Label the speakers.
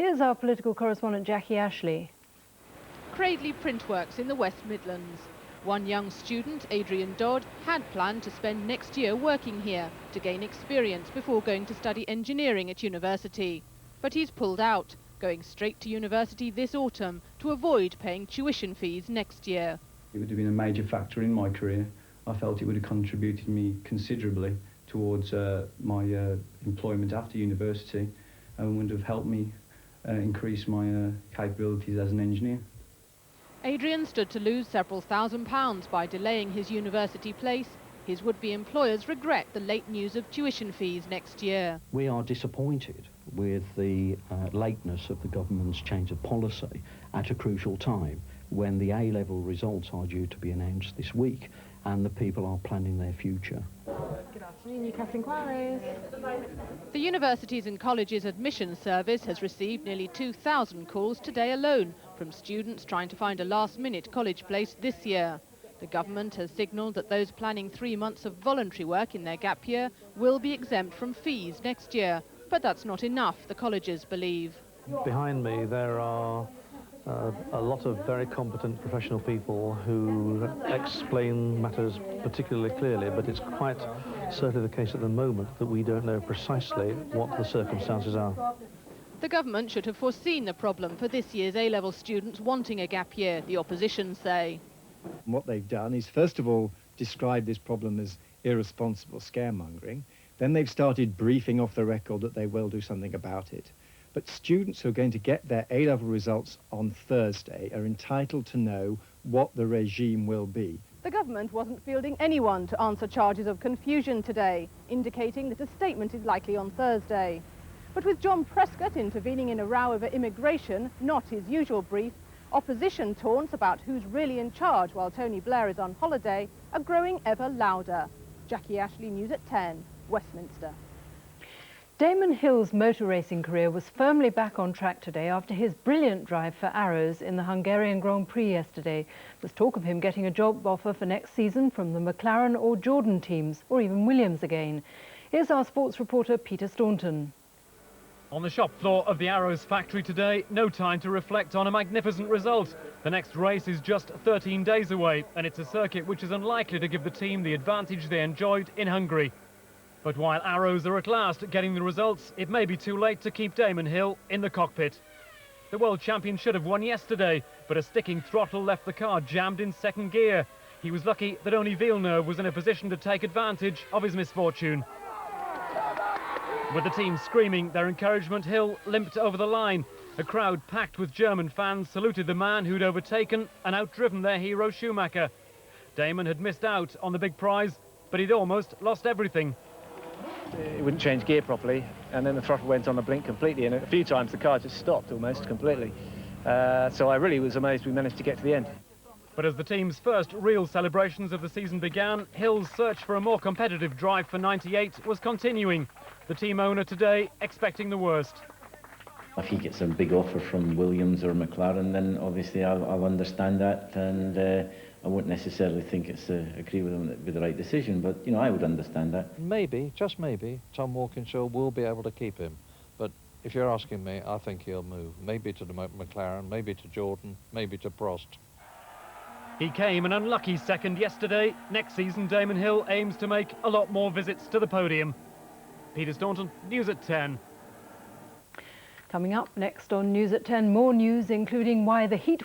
Speaker 1: Here's our political correspondent Jackie Ashley.
Speaker 2: Cradley Printworks in the West Midlands. One young student, Adrian Dodd, had planned to spend next year working here to gain experience before going to study engineering at university. But he's pulled out, going straight to university this autumn to avoid paying tuition fees next year.
Speaker 3: It would have been a major factor in my career. I felt it would have contributed me considerably towards my employment after university and would have helped me increase my capabilities as an engineer.
Speaker 2: Adrian stood to lose several £1,000s by delaying his university place. His would-be employers regret the late news of tuition fees next year.
Speaker 4: We are disappointed with the lateness of the government's change of policy at a crucial time when the A-level results are due to be announced this week and the people are planning their future.
Speaker 1: Good afternoon, Newcastle Inquiries.
Speaker 2: The Universities and Colleges Admissions Service has received nearly 2,000 calls today alone from students trying to find a last-minute college place this year. The government has signalled that those planning 3 months of voluntary work in their gap year will be exempt from fees next year. But that's not enough, the colleges believe.
Speaker 5: Behind me there are a lot of very competent professional people who explain matters particularly clearly, but it's quite certainly the case at the moment that we don't know precisely what the circumstances are.
Speaker 2: The government should have foreseen the problem for this year's A-level students wanting a gap year, the opposition say.
Speaker 6: What they've done is, first of all, describe this problem as irresponsible scaremongering. Then they've started briefing off the record that they will do something about it. But students who are going to get their A-level results on Thursday are entitled to know what the regime will be.
Speaker 7: The government wasn't fielding anyone to answer charges of confusion today, indicating that a statement is likely on Thursday. But with John Prescott intervening in a row over immigration, not his usual brief, opposition taunts about who's really in charge while Tony Blair is on holiday are growing ever louder. Jackie Ashley, News at 10, Westminster.
Speaker 1: Damon Hill's motor racing career was firmly back on track today after his brilliant drive for Arrows in the Hungarian Grand Prix yesterday. There's talk of him getting a job offer for next season from the McLaren or Jordan teams, or even Williams again. Here's our sports reporter Peter Staunton.
Speaker 8: On the shop floor of the Arrows factory today, no time to reflect on a magnificent result. The next race is just 13 days away, and it's a circuit which is unlikely to give the team the advantage they enjoyed in Hungary. But while Arrows are at last getting the results, it may be too late to keep Damon Hill in the cockpit. The world champion should have won yesterday, but a sticking throttle left the car jammed in second gear. He was lucky that only Villeneuve was in a position to take advantage of his misfortune. With the team screaming their encouragement, Hill limped over the line. A crowd packed with German fans saluted the man who'd overtaken and outdriven their hero Schumacher. Damon had missed out on the big prize, but he'd almost lost everything.
Speaker 9: It wouldn't change gear properly, and then the throttle went on the blink completely, and a few times the car just stopped almost completely. So I really was amazed we managed to get to the end.
Speaker 8: But as the team's first real celebrations of the season began, Hill's search for a more competitive drive for 98 was continuing. The team owner today expecting the worst.
Speaker 10: If he gets a big offer from Williams or McLaren, then obviously I'll understand that, and I won't necessarily think it's agree with him that would be the right decision, but you know, I would understand that.
Speaker 11: Maybe, just maybe, Tom Walkinshaw will be able to keep him. But if you're asking me, I think he'll move. Maybe to the McLaren, maybe to Jordan, maybe to Prost.
Speaker 8: He came an unlucky second yesterday. Next season, Damon Hill aims to make a lot more visits to the podium. Peter Staunton, News at 10.
Speaker 1: Coming up next on News at 10, more news including why the heat